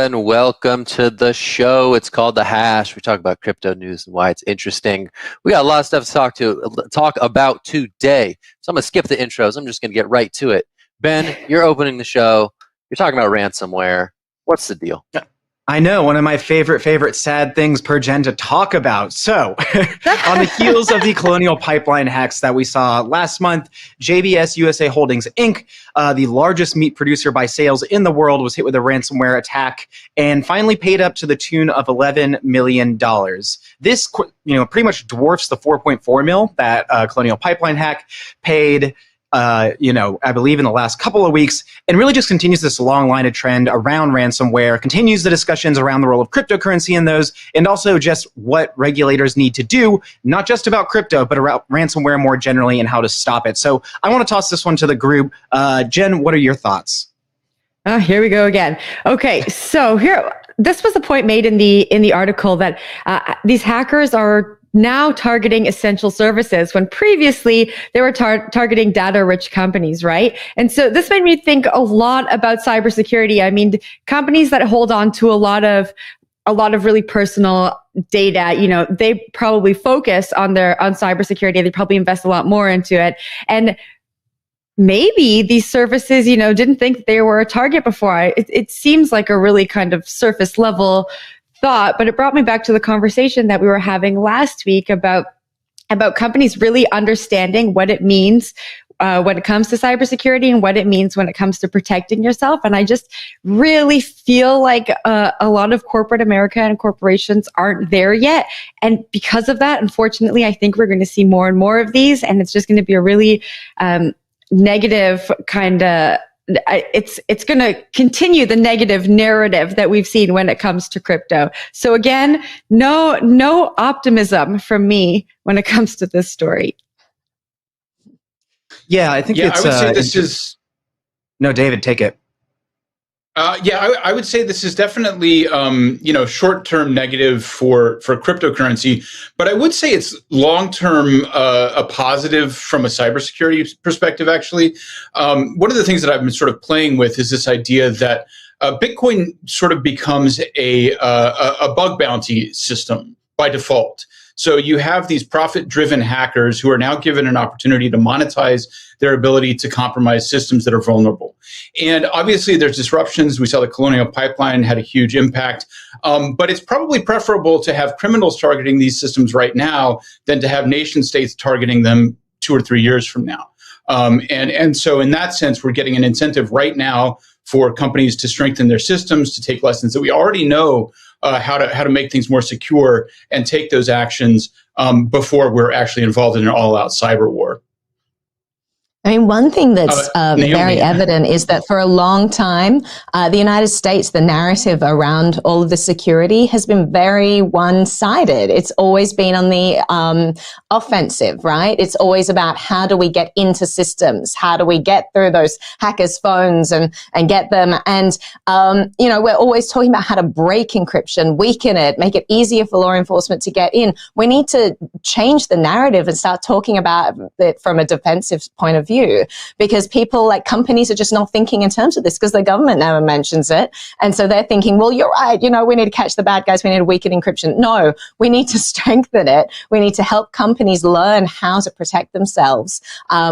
everyone. Welcome to the show. It's called The Hash. We talk about crypto news and why it's interesting. We got a lot of stuff to talk about today. So I'm going to skip the intros. I'm just going to get right to it. Ben, you're opening the show. You're talking about ransomware. What's the deal? I know, one of my favorite sad things per gen to talk about. So, on the heels of the Colonial Pipeline hacks that we saw last month, JBS USA Holdings Inc., the largest meat producer by sales in the world, was hit with a ransomware attack and finally paid up to the tune of $11 million. This, pretty much dwarfs the 4.4 mil that Colonial Pipeline hack paid. I believe in the last couple of weeks, and really just continues this long line of trend around ransomware, continues the discussions around the role of cryptocurrency in those, and also just what regulators need to do, not just about crypto, but about ransomware more generally and how to stop it. So I want to toss this one to the group. Jen, what are your thoughts? Here we go again. Okay, so this was the point made in the article that these hackers are now targeting essential services when previously they were targeting data-rich companies, right? And so this made me think a lot about cybersecurity. I mean, companies that hold on to a lot of really personal data, they probably focus on cybersecurity. They probably invest a lot more into it. And maybe these services, didn't think they were a target before. It seems like a really kind of surface level thought, but it brought me back to the conversation that we were having last week about companies really understanding what it means when it comes to cybersecurity and what it means when it comes to protecting yourself. And I just really feel like a lot of corporate America and corporations aren't there yet. And because of that, unfortunately, I think we're going to see more and more of these, and it's just going to be a really negative kind of it's going to continue the negative narrative that we've seen when it comes to crypto. So again, no optimism from me when it comes to this story. Yeah, I think I would say this is... No, David, take it. I would say this is definitely, short-term negative for cryptocurrency, but I would say it's long-term a positive from a cybersecurity perspective, actually. One of the things that I've been sort of playing with is this idea that Bitcoin sort of becomes a bug bounty system by default. So you have these profit-driven hackers who are now given an opportunity to monetize their ability to compromise systems that are vulnerable. And obviously there's disruptions. We saw the Colonial Pipeline had a huge impact, but it's probably preferable to have criminals targeting these systems right now than to have nation states targeting them 2 or 3 years from now. And so in that sense, we're getting an incentive right now for companies to strengthen their systems, to take lessons that we already know how to make things more secure and take those actions before we're actually involved in an all-out cyber war. I mean, one thing that's very evident is that for a long time, the United States, the narrative around all of the security has been very one-sided. It's always been on the offensive, right? It's always about how do we get into systems? How do we get through those hackers' phones and get them? And, we're always talking about how to break encryption, weaken it, make it easier for law enforcement to get in. We need to change the narrative and start talking about it from a defensive point of view, because people, like companies, are just not thinking in terms of this because the government never mentions it. And so they're thinking, well, you're right, we need to catch the bad guys, we need to weaken encryption. No, we need to strengthen it. We need to help companies learn how to protect themselves.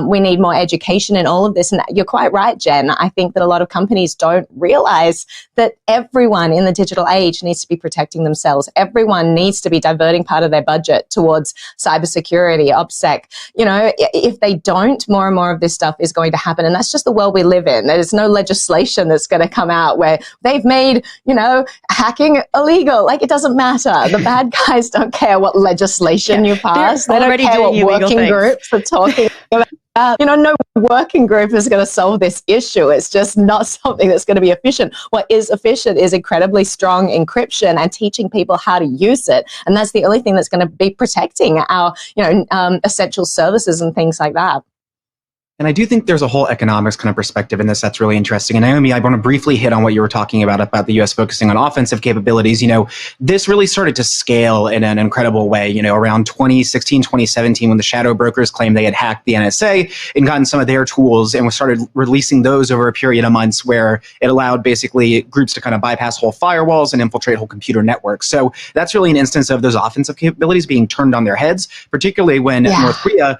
We need more education in all of this. And you're quite right, Jen. I think that a lot of companies don't realize that everyone in the digital age needs to be protecting themselves. Everyone needs to be diverting part of their budget towards cybersecurity, OPSEC. If they don't, more and more of this stuff is going to happen. And that's just the world we live in. There's no legislation that's going to come out where they've made, hacking illegal. Like, it doesn't matter. The bad guys don't care what legislation you pass. They don't care what working groups are talking about. No working group is going to solve this issue. It's just not something that's going to be efficient. What is efficient is incredibly strong encryption and teaching people how to use it. And that's the only thing that's going to be protecting our, essential services and things like that. And I do think there's a whole economics kind of perspective in this that's really interesting. And Naomi, I want to briefly hit on what you were talking about the U.S. focusing on offensive capabilities. This really started to scale in an incredible way, around 2016, 2017, when the shadow brokers claimed they had hacked the NSA and gotten some of their tools and started releasing those over a period of months where it allowed basically groups to kind of bypass whole firewalls and infiltrate whole computer networks. So that's really an instance of those offensive capabilities being turned on their heads, particularly when North Korea,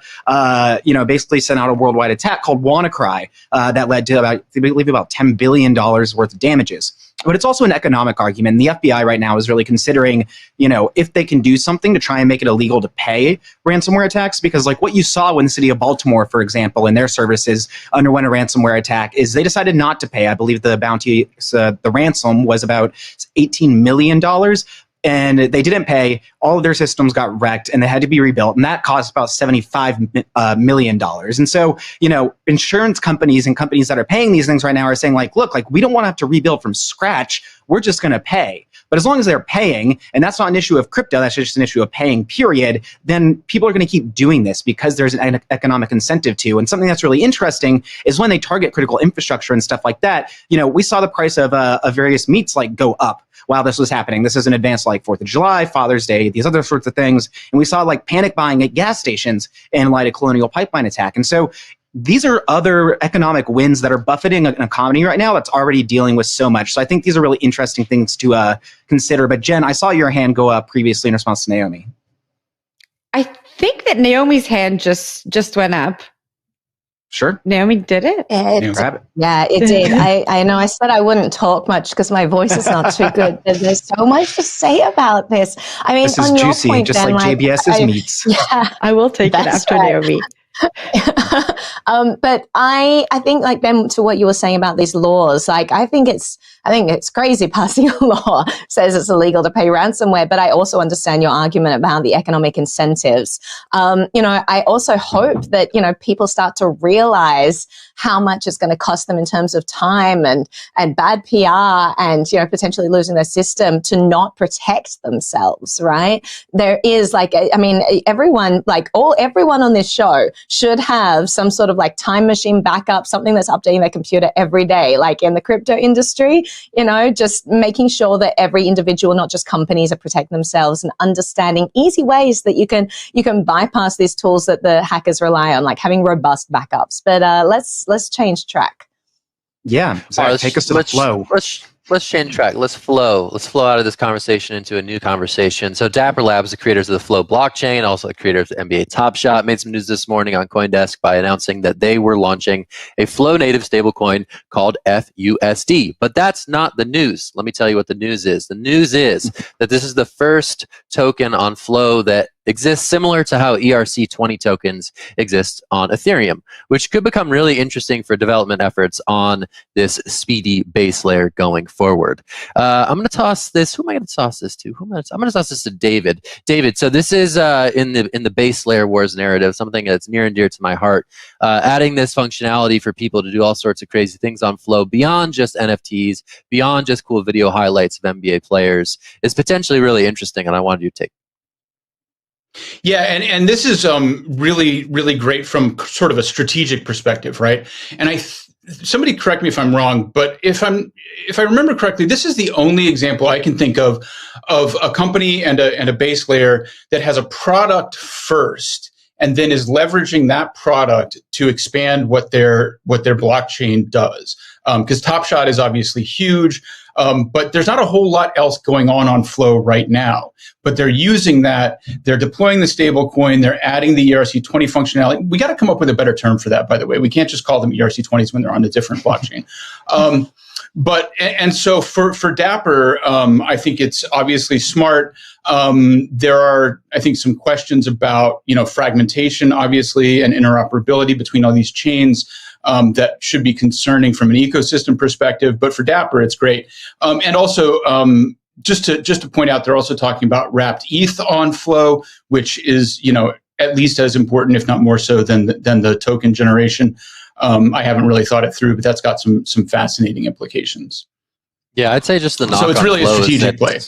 basically sent out a worldwide attack called WannaCry that led to about $10 billion worth of damages. But it's also an economic argument. And the FBI right now is really considering, if they can do something to try and make it illegal to pay ransomware attacks, because like what you saw when the city of Baltimore, for example, in their services underwent a ransomware attack, is they decided not to pay. I believe the bounty, the ransom was about $18 million. And they didn't pay. All of their systems got wrecked, and they had to be rebuilt. And that cost about $75 million. And so, insurance companies and companies that are paying these things right now are saying, look, we don't want to have to rebuild from scratch. We're just going to pay. But as long as they're paying, and that's not an issue of crypto, that's just an issue of paying, period, then people are going to keep doing this because there's an economic incentive to. And something that's really interesting is when they target critical infrastructure and stuff like that, we saw the price of various meats go up while this was happening. This is in advance, 4th of July, Father's Day, these other sorts of things. And we saw panic buying at gas stations in light of Colonial Pipeline attack. And so these are other economic wins that are buffeting an economy right now that's already dealing with so much. So I think these are really interesting things to consider. But Jen, I saw your hand go up previously in response to Naomi. I think that Naomi's hand just went up. Sure. Naomi did it? Grab it. Yeah, it did. I know I said I wouldn't talk much because my voice is not too good. There's so much to say about this. I mean, this is on juicy, your point, just Ben, like JBS's meats. Yeah, I will take it after right. Naomi. But I think Ben, to what you were saying about these laws, I think it's crazy passing a law says it's illegal to pay ransomware, but I also understand your argument about the economic incentives. I also hope that, people start to realize how much it's going to cost them in terms of time and bad PR and, potentially losing their system to not protect themselves, right? There is everyone on this show should have some sort of time machine backup, something that's updating their computer every day, in the crypto industry, just making sure that every individual, not just companies, are protecting themselves and understanding easy ways that you can bypass these tools that the hackers rely on, having robust backups. But let's change track. Yeah, Zack, take us to the flow. Let's change track. Let's flow out of this conversation into a new conversation. So Dapper Labs, the creators of the Flow blockchain, also the creator of the NBA Topshot, made some news this morning on CoinDesk by announcing that they were launching a Flow native stablecoin called FUSD. But that's not the news. Let me tell you what the news is. The news is that this is the first token on Flow that exists similar to how ERC20 tokens exist on Ethereum, which could become really interesting for development efforts on this speedy base layer going forward. I'm going to toss this. Who am I going to toss this to? I'm going to toss this to David. David, so this is in the base layer wars narrative, something that's near and dear to my heart. Adding this functionality for people to do all sorts of crazy things on Flow beyond just NFTs, beyond just cool video highlights of NBA players is potentially really interesting, and I wanted you to take. Yeah, and this is really, really great from sort of a strategic perspective, right? And somebody correct me if I'm wrong, but if I remember correctly, this is the only example I can think of a company and a base layer that has a product first and then is leveraging that product to expand what their blockchain does. Because Topshot is obviously huge, but there's not a whole lot else going on Flow right now. But they're using that. They're deploying the stablecoin. They're adding the ERC20 functionality. We got to come up with a better term for that, by the way. We can't just call them ERC20s when they're on a different blockchain. And so for Dapper, I think it's obviously smart. There are, I think, some questions about, fragmentation, obviously, and interoperability between all these chains that should be concerning from an ecosystem perspective. But for Dapper, it's great. And also, just to point out, they're also talking about wrapped ETH on Flow, which is, at least as important, if not more so, than the token generation. I haven't really thought it through, but that's got some fascinating implications. Yeah, I'd say just the knock. So it's really a strategic play.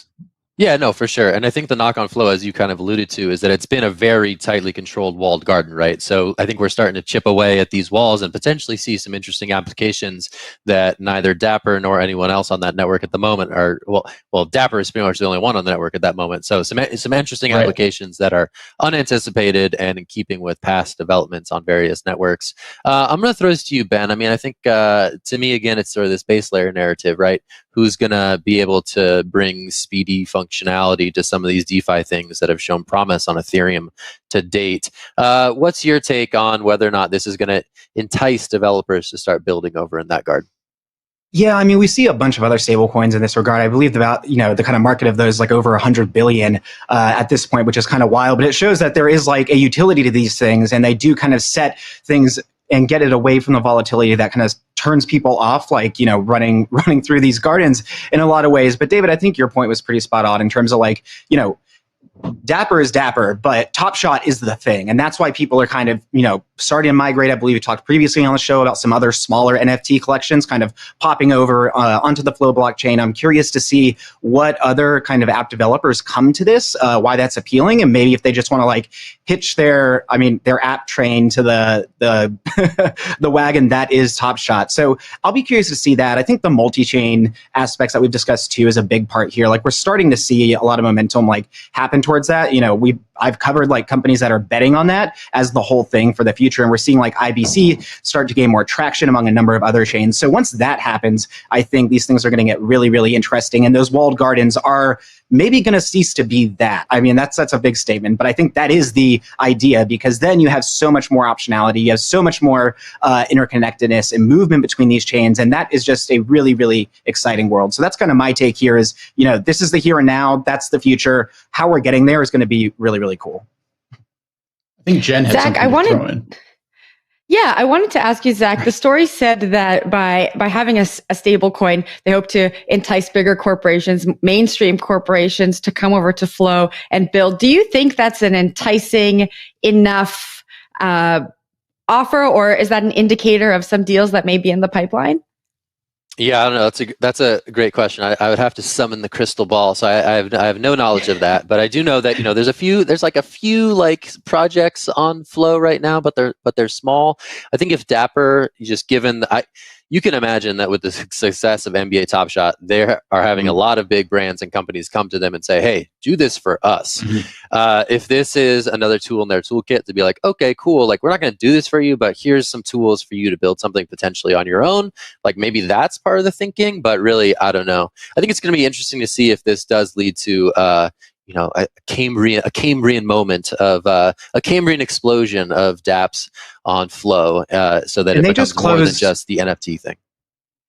Yeah, no, for sure. And I think the knock-on flow, as you kind of alluded to, is that it's been a very tightly controlled walled garden, right? So I think we're starting to chip away at these walls and potentially see some interesting applications that neither Dapper nor anyone else on that network at the moment are, well, Dapper is pretty much the only one on the network at that moment. So some interesting applications that are unanticipated and in keeping with past developments on various networks. I'm going to throw this to you, Ben. I mean, I think to me, again, it's sort of this base layer narrative, right? Who's going to be able to bring speedy functionality to some of these DeFi things that have shown promise on Ethereum to date? What's your take on whether or not this is going to entice developers to start building over in that garden? Yeah, I mean, we see a bunch of other stablecoins in this regard. I believe about, the kind of market of those like over 100 billion at this point, which is kind of wild. But it shows that there is like a utility to these things, and they do kind of set things and get it away from the volatility that kind of turns people off, like, running through these gardens in a lot of ways. But David, I think your point was pretty spot on in terms of like, Dapper is Dapper, but Topshot is the thing. And that's why people are kind of, starting to migrate. I believe we talked previously on the show about some other smaller NFT collections kind of popping over onto the Flow blockchain. I'm curious to see what other kind of app developers come to this, why that's appealing, and maybe if they just want to like hitch their app train to the the wagon that is Topshot. So I'll be curious to see that. I think the multi-chain aspects that we've discussed too is a big part here. Like we're starting to see a lot of momentum like happen towards that. I've covered like companies that are betting on that as the whole thing for the future. And we're seeing like IBC start to gain more traction among a number of other chains. So once that happens, I think these things are going to get really, really interesting. And those walled gardens are maybe going to cease to be that. I mean, that's a big statement, but I think that is the idea, because then you have so much more optionality. You have so much more interconnectedness and movement between these chains. And that is just a really, really exciting world. So that's kind of my take here is, this is the here and now. That's the future. How we're getting there is going to be really, really cool. I think Jen had Zack, something to throw in. Yeah, I wanted to ask you, Zack, the story said that by having a stable coin, they hope to entice bigger corporations, mainstream corporations to come over to Flow and build. Do you think that's an enticing enough offer, or is that an indicator of some deals that may be in the pipeline? Yeah, I don't know. That's a great question. I would have to summon the crystal ball, so I have no knowledge of that. But I do know that there's a few like projects on Flow right now, but they're small. I think if Dapper, just given you can imagine that with the success of NBA Top Shot, they are having a lot of big brands and companies come to them and say, "Hey, do this for us." If this is another tool in their toolkit to be like, "Okay, cool. Like we're not going to do this for you, but here's some tools for you to build something potentially on your own." Like maybe that's part of the thinking, but really, I don't know. I think it's going to be interesting to see if this does lead to a Cambrian moment of a Cambrian explosion of dApps on Flow, so that it becomes more than just the NFT thing.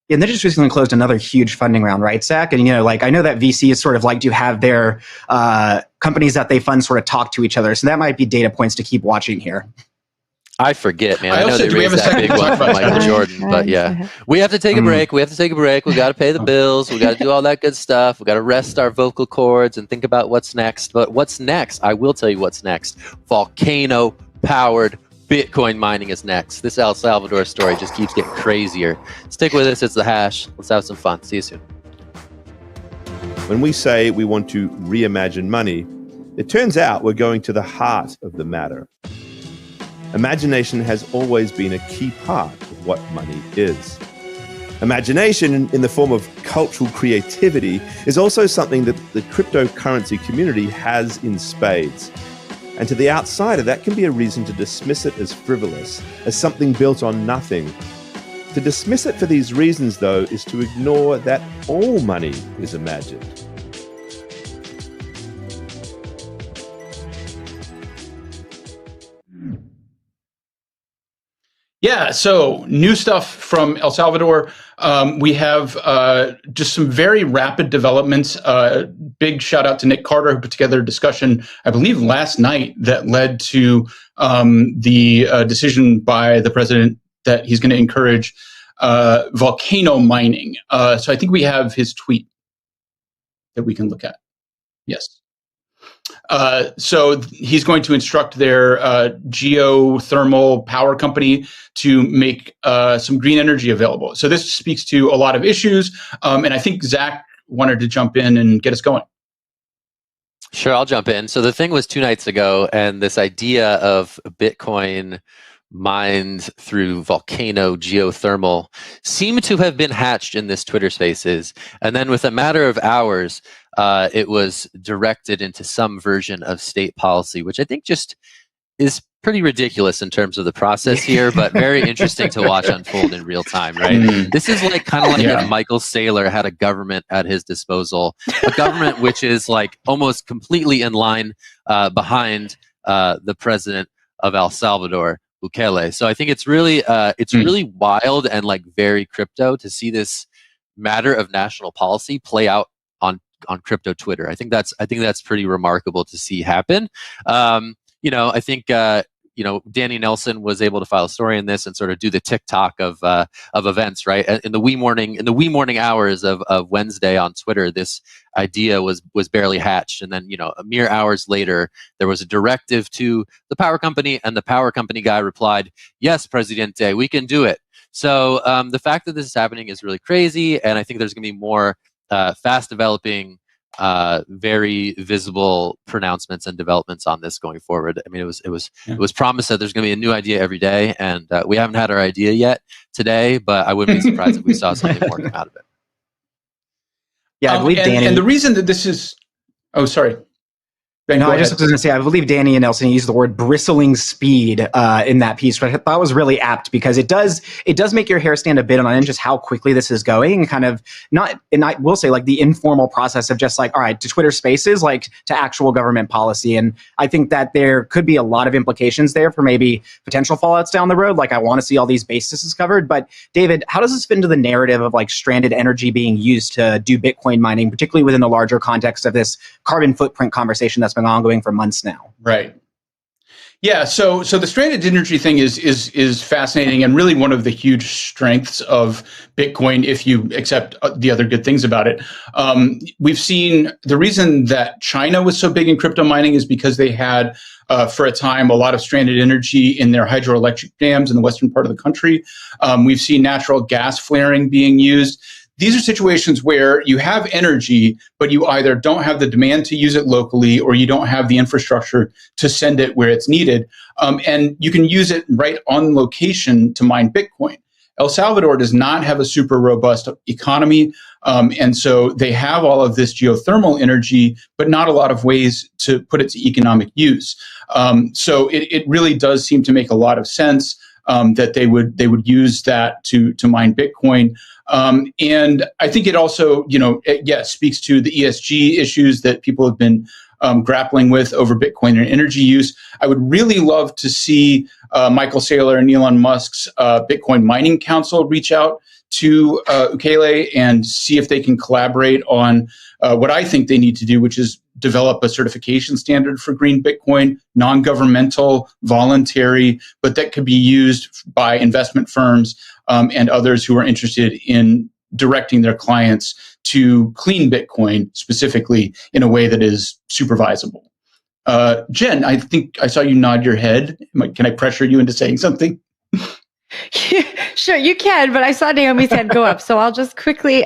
And they just recently closed another huge funding round, right, Zack? And I know that VC is sort of like to have their companies that they fund sort of talk to each other. So that might be data points to keep watching here. I forget, man. I know they raised that big one from Michael Jordan, but yeah. We have to take a break. We got to pay the bills. We got to do all that good stuff. We got to rest our vocal cords and think about what's next. But what's next? I will tell you what's next. Volcano-powered Bitcoin mining is next. This El Salvador story just keeps getting crazier. Stick with us. It's The Hash. Let's have some fun. See you soon. When we say we want to reimagine money, it turns out we're going to the heart of the matter. Imagination has always been a key part of what money is. Imagination, in the form of cultural creativity, is also something that the cryptocurrency community has in spades. And to the outsider, that can be a reason to dismiss it as frivolous, as something built on nothing. To dismiss it for these reasons, though, is to ignore that all money is imagined. Yeah, so new stuff from El Salvador. We have just some very rapid developments. Big shout out to Nick Carter, who put together a discussion, I believe last night, that led to the decision by the president that he's going to encourage volcano mining. So I think we have his tweet that we can look at. Yes. So he's going to instruct their geothermal power company to make some green energy available. So this speaks to a lot of issues. And I think Zack wanted to jump in and get us going. Sure, I'll jump in. So the thing was 2 nights ago, and this idea of Bitcoin mined through volcano geothermal seemed to have been hatched in this Twitter Spaces, and then with a matter of hours, it was directed into some version of state policy, which I think just is pretty ridiculous in terms of the process here, but very interesting to watch unfold in real time, right? This is like kind of like if Michael Saylor had a government at his disposal, a government which is like almost completely in line behind the president of El Salvador, Bukele. So I think it's really really wild and like very crypto to see this matter of national policy play out on crypto Twitter. I think that's pretty remarkable to see happen. I think Danny Nelson was able to file a story in this and sort of do the TikTok of events, right? In the wee morning hours of Wednesday on Twitter, this idea was barely hatched, and then a mere hours later, there was a directive to the power company, and the power company guy replied, "Yes, Presidente, we can do it." So the fact that this is happening is really crazy, and I think there's going to be more fast developing, very visible pronouncements and developments on this going forward. I mean, it was promised that there's going to be a new idea every day, and we haven't had our idea yet today, but I wouldn't be surprised if we saw something more come out of it. Yeah, I believe Danny. And the reason that this is, oh, sorry. Ben, no, I just was going to say, I believe Danny and Nelson used the word bristling speed in that piece, which I thought was really apt because it does make your hair stand a bit on end just how quickly this is going, kind of and I will say like the informal process of just like, all right, to Twitter Spaces, like to actual government policy. And I think that there could be a lot of implications there for maybe potential fallouts down the road. Like I want to see all these bases covered. But David, how does this fit into the narrative of like stranded energy being used to do Bitcoin mining, particularly within the larger context of this carbon footprint conversation that's been ongoing for months now? Right. Yeah. So the stranded energy thing is fascinating and really one of the huge strengths of Bitcoin, if you accept the other good things about it. We've seen the reason that China was so big in crypto mining is because they had, for a time, a lot of stranded energy in their hydroelectric dams in the western part of the country. We've seen natural gas flaring being used. These are situations where you have energy, but you either don't have the demand to use it locally or you don't have the infrastructure to send it where it's needed. And you can use it right on location to mine Bitcoin. El Salvador does not have a super robust economy. And so they have all of this geothermal energy, but not a lot of ways to put it to economic use. So it really does seem to make a lot of sense that they would use that to mine Bitcoin. And I think it also, speaks to the ESG issues that people have been grappling with over Bitcoin and energy use. I would really love to see Michael Saylor and Elon Musk's Bitcoin Mining Council reach out to Bukele and see if they can collaborate on what I think they need to do, which is develop a certification standard for green Bitcoin, non-governmental, voluntary, but that could be used by investment firms and others who are interested in directing their clients to clean Bitcoin specifically in a way that is supervisable. Jen, I think I saw you nod your head. Can I pressure you into saying something? Sure, you can, but I saw Naomi's hand go up, so I'll quickly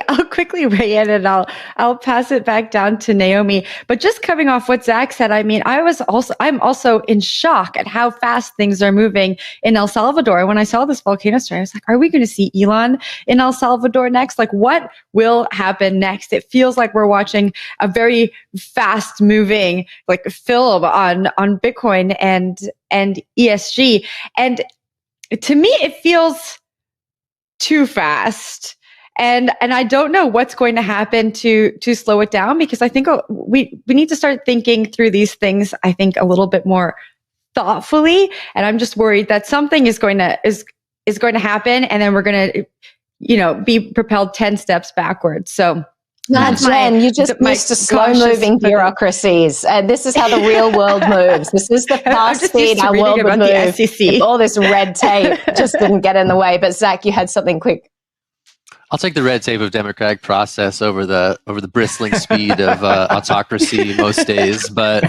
weigh in and I'll pass it back down to Naomi. But just coming off what Zack said, I mean, I'm also in shock at how fast things are moving in El Salvador. When I saw this volcano story, I was like, are we going to see Elon in El Salvador next? Like, what will happen next? It feels like we're watching a very fast moving like film on Bitcoin and ESG. And to me, it feels too fast. And I don't know what's going to happen to slow it down, because I think we need to start thinking through these things, I think, a little bit more thoughtfully. And I'm just worried that something is going to happen, and then we're going to, be propelled 10 steps backwards. So Jen, you just missed a slow-moving bureaucracies. This is how the real world moves. This is the fast speed our world would move. If all this red tape just didn't get in the way. But Zack, you had something quick. I'll take the red tape of democratic process over the bristling speed of autocracy most days. But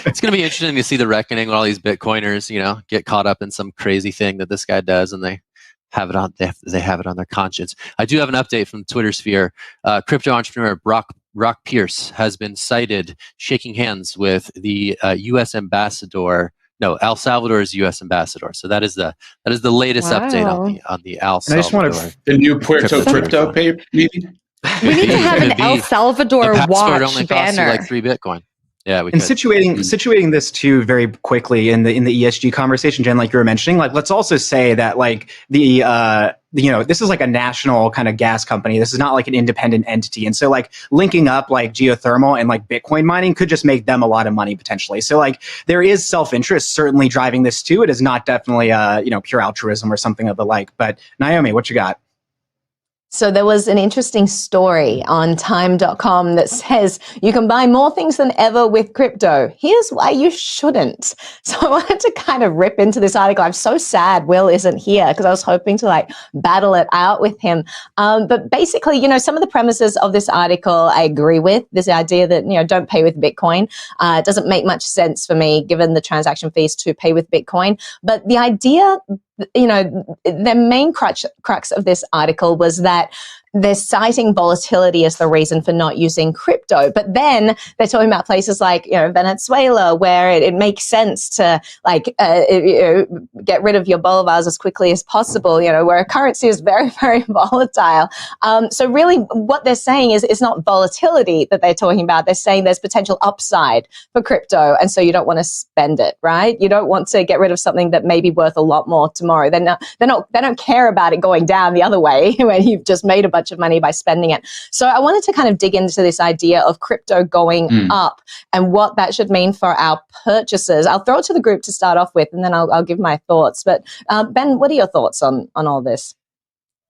it's going to be interesting to see the reckoning when all these Bitcoiners, get caught up in some crazy thing that this guy does, and they have it on their conscience. I do have an update from the Twitter sphere. Crypto entrepreneur Rock Pierce has been cited shaking hands with the U.S. ambassador. No, El Salvador's U.S. ambassador. So that is the latest update on the El Salvador. The new Puerto Crypto paper, maybe. We need to have an El Salvador the password watch only banner. costs you like 3 Bitcoin. Yeah, we and situating this too very quickly in the ESG conversation, Jen, like you were mentioning, like let's also say that like this is like a national kind of gas company. This is not like an independent entity, and so like linking up like geothermal and like Bitcoin mining could just make them a lot of money potentially. So like there is self-interest certainly driving this too. It is not definitely pure altruism or something of the like. But Naomi, what you got? So there was an interesting story on time.com that says you can buy more things than ever with crypto. Here's why you shouldn't. So I wanted to kind of rip into this article. I'm so sad Will isn't here because I was hoping to like battle it out with him. But basically, some of the premises of this article I agree with. This idea that, don't pay with Bitcoin. It doesn't make much sense for me given the transaction fees to pay with Bitcoin. But the idea, the main crux of this article was that they're citing volatility as the reason for not using crypto. But then they're talking about places like, Venezuela, where it makes sense to get rid of your bolivars as quickly as possible, where a currency is very, very volatile. So really what they're saying is it's not volatility that they're talking about. They're saying there's potential upside for crypto. And so you don't want to spend it, right? You don't want to get rid of something that may be worth a lot more tomorrow. They don't care about it going down the other way when you've just made a bunch of money by spending it. So I wanted to kind of dig into this idea of crypto going up and what that should mean for our purchases. I'll throw it to the group to start off with, and then I'll give my thoughts. But Ben, what are your thoughts on all this?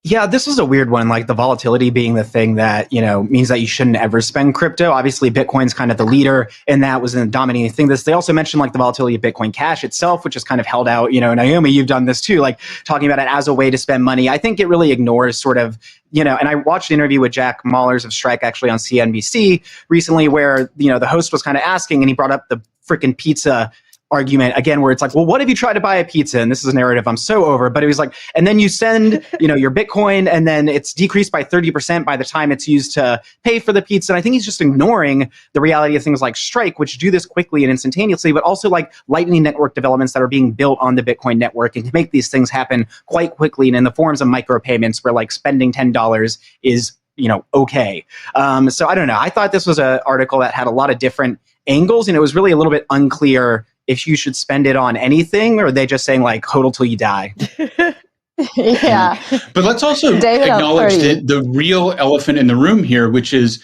Yeah, this is a weird one, like the volatility being the thing that, means that you shouldn't ever spend crypto. Obviously, Bitcoin's kind of the leader, and that was the dominating thing. They also mentioned like the volatility of Bitcoin Cash itself, which is kind of held out, Naomi, you've done this too, like talking about it as a way to spend money. I think it really ignores sort of, and I watched an interview with Jack Mallers of Strike actually on CNBC recently where, the host was kind of asking, and he brought up the freaking pizza argument again, where it's like, well, what if you try to buy a pizza? And this is a narrative I'm so over, but it was like, and then you send, your Bitcoin, and then it's decreased by 30% by the time it's used to pay for the pizza. And I think he's just ignoring the reality of things like Strike, which do this quickly and instantaneously, but also like Lightning Network developments that are being built on the Bitcoin network and to make these things happen quite quickly and in the forms of micropayments where like spending $10 is okay. So I don't know. I thought this was an article that had a lot of different angles, and it was really a little bit unclear if you should spend it on anything, or are they just saying like hodl till you die? Yeah. But let's also acknowledge the real elephant in the room here, which is,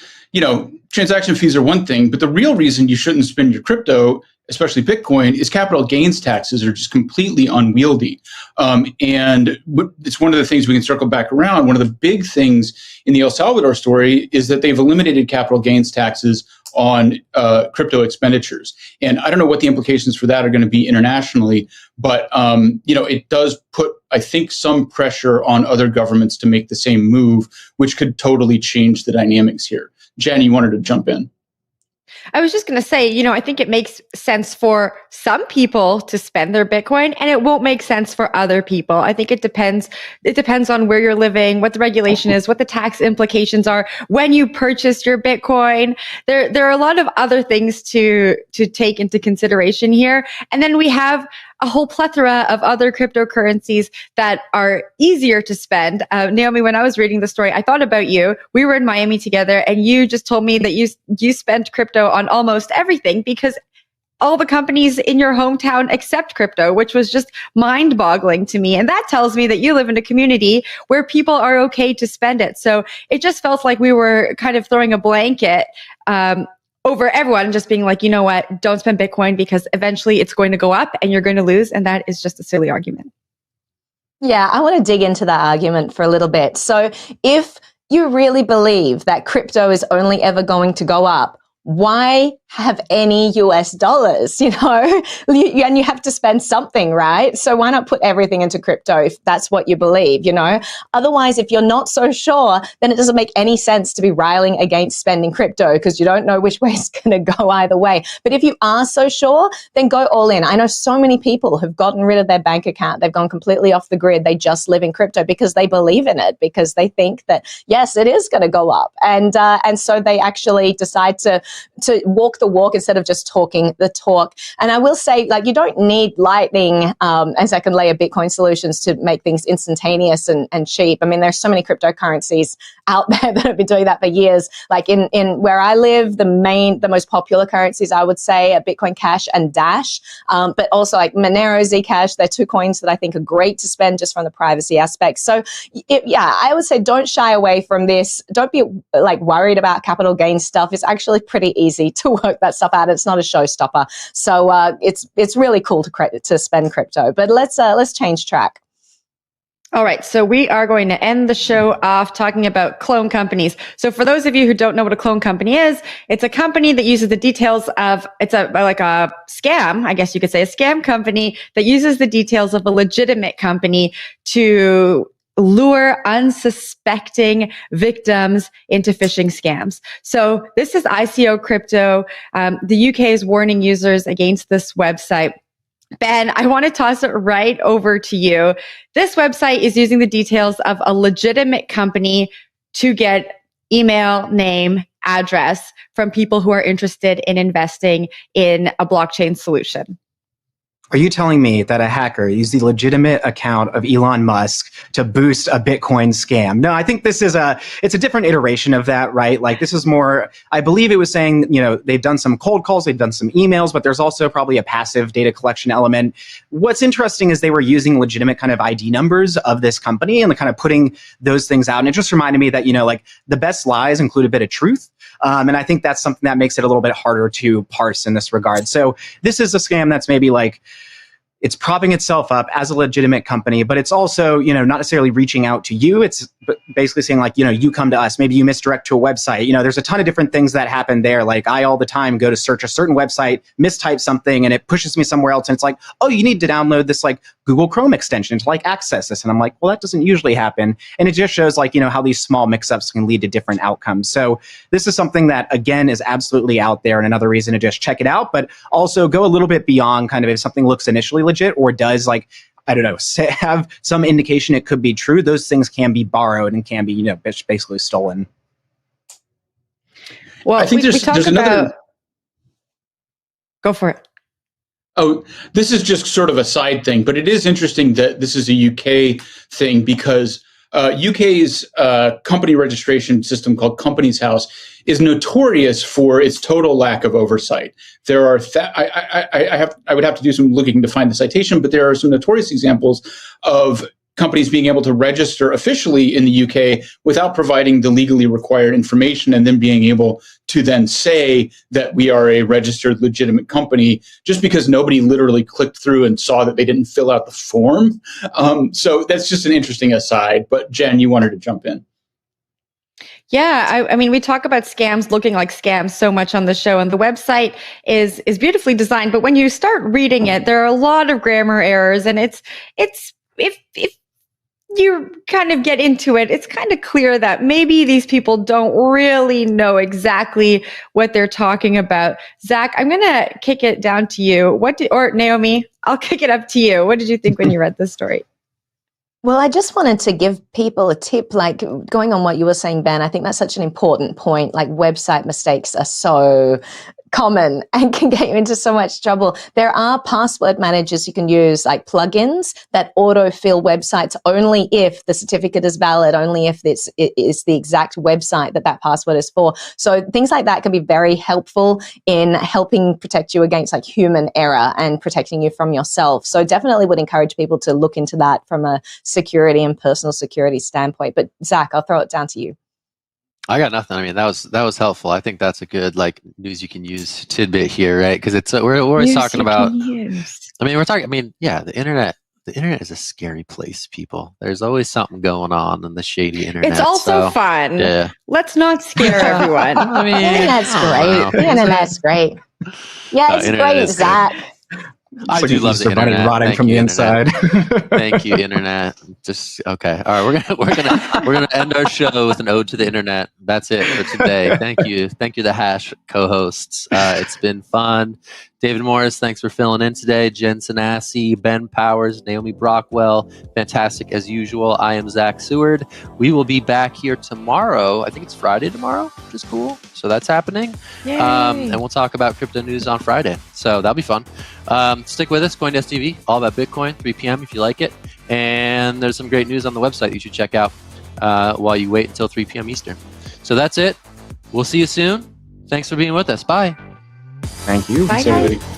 transaction fees are one thing, but the real reason you shouldn't spend your crypto, especially Bitcoin, is capital gains taxes are just completely unwieldy. And it's one of the things we can circle back around. One of the big things in the El Salvador story is that they've eliminated capital gains taxes on crypto expenditures. And I don't know what the implications for that are going to be internationally, but it does put, I think, some pressure on other governments to make the same move, which could totally change the dynamics here. Jen, you wanted to jump in. I was just going to say, I think it makes sense for some people to spend their Bitcoin, and it won't make sense for other people. I think it depends. It depends on where you're living, what the regulation is, what the tax implications are, when you purchased your Bitcoin. There are a lot of other things to take into consideration here. And then we have a whole plethora of other cryptocurrencies that are easier to spend. Naomi, when I was reading the story, I thought about you. We were in Miami together, and you just told me that you spent crypto on almost everything because all the companies in your hometown accept crypto, which was just mind-boggling to me. And that tells me that you live in a community where people are okay to spend it. So it just felt like we were kind of throwing a blanket over everyone, just being like, you know what, don't spend Bitcoin because eventually it's going to go up and you're going to lose. And that is just a silly argument. Yeah, I want to dig into that argument for a little bit. So if you really believe that crypto is only ever going to go up, why have any US dollars, you know? And you have to spend something, right? So why not put everything into crypto if that's what you believe, you know? Otherwise, if you're not so sure, then it doesn't make any sense to be riling against spending crypto because you don't know which way it's going to go either way. But if you are so sure, then go all in. I know so many people have gotten rid of their bank account. They've gone completely off the grid. They just live in crypto because they believe in it, because they think that, yes, it is going to go up. And so they actually decide to walk the walk instead of just talking the talk. And I will say, like, you don't need Lightning and second layer Bitcoin solutions to make things instantaneous and cheap. I mean, there's so many cryptocurrencies out there that have been doing that for years. Like in where I live, the most popular currencies, I would say, are Bitcoin Cash and Dash. But also like Monero, Zcash, they're two coins that I think are great to spend just from the privacy aspect. So I would say don't shy away from this. Don't be like worried about capital gains stuff. It's actually pretty easy to work that stuff out. It's not a showstopper. So it's really cool to spend crypto. But let's change track. All right, so we are going to end the show off talking about clone companies. So for those of you who don't know what a clone company is, it's a company that uses the details of, it's like a scam, I guess you could say, a scam company that uses the details of a legitimate company to lure unsuspecting victims into phishing scams. So this is ICO Crypto. The UK is warning users against this website. Ben, I want to toss it right over to you. This website is using the details of a legitimate company to get email, name, address from people who are interested in investing in a blockchain solution. Are you telling me that a hacker used the legitimate account of Elon Musk to boost a Bitcoin scam? No, I think this is it's a different iteration of that, right? Like this is more, I believe it was saying, you know, they've done some cold calls, they've done some emails, but there's also probably a passive data collection element. What's interesting is they were using legitimate kind of ID numbers of this company and kind of putting those things out. And it just reminded me that, you know, like the best lies include a bit of truth. And I think that's something that makes it a little bit harder to parse in this regard. So this is a scam that's maybe like, it's propping itself up as a legitimate company, but it's also, you know, not necessarily reaching out to you. It's basically saying like, you know, you come to us, maybe you misdirect to a website. You know, there's a ton of different things that happen there. Like I all the time go to search a certain website, mistype something, and it pushes me somewhere else. And it's like, oh, you need to download this like Google Chrome extension to like access this. And I'm like, well, that doesn't usually happen. And it just shows like, you know, how these small mix-ups can lead to different outcomes. So this is something that, again, is absolutely out there and another reason to just check it out, but also go a little bit beyond kind of if something looks initially legit or does like, I don't know, have some indication it could be true. Those things can be borrowed and can be, you know, basically stolen. Well, I think there's another. Go for it. Oh, this is just sort of a side thing, but it is interesting that this is a UK thing because UK's company registration system called Companies House is notorious for its total lack of oversight. There are I would have to do some looking to find the citation, but there are some notorious examples of companies being able to register officially in the UK without providing the legally required information and then being able to then say that we are a registered legitimate company just because nobody literally clicked through and saw that they didn't fill out the form. So that's just an interesting aside. But Jen, you wanted to jump in. Yeah, I mean, we talk about scams looking like scams so much on the show, and the website is beautifully designed. But when you start reading it, there are a lot of grammar errors, and it's if you kind of get into it, it's kind of clear that maybe these people don't really know exactly what they're talking about. Zach, I'm going to kick it down to you. Or Naomi, I'll kick it up to you. What did you think when you read this story? Well, I just wanted to give people a tip, like going on what you were saying, Ben. I think that's such an important point. Like website mistakes are so common and can get you into so much trouble. There are password managers you can use, like plugins that autofill websites only if the certificate is valid, only if it is the exact website that password is for. So things like that can be very helpful in helping protect you against like human error and protecting you from yourself. So definitely would encourage people to look into that from a security and personal security standpoint. But Zach, I'll throw it down to you. I got nothing. I mean, that was helpful. I think that's a good like news you can use tidbit here, right? Because it's we're always talking about. I mean, we're talking. I mean, yeah, the internet the internet is a scary place, people. There's always something going on in the shady internet. It's also fun. Yeah. Let's not scare everyone. I mean, The internet's great. The internet's great. Yeah, it's great, Zach. I do love the internet. Rotting Thank from you, the internet. inside. Thank you, internet. Just okay. All right, we're gonna end our show with an ode to the internet. That's it for today. Thank you, the Hash co-hosts. It's been fun. David Morris, thanks for filling in today. Jen Sanasie, Ben Powers, Naomi Brockwell, fantastic as usual. I am Zack Seward. We will be back here tomorrow. I think it's Friday tomorrow, which is cool. So that's happening. And we'll talk about crypto news on Friday. So that'll be fun. Stick with us, CoinDesk TV, all about Bitcoin, 3 p.m. if you like it. And there's some great news on the website you should check out while you wait until 3 p.m. Eastern. So that's it. We'll see you soon. Thanks for being with us. Bye. Thank you. Bye, Thanks, everybody.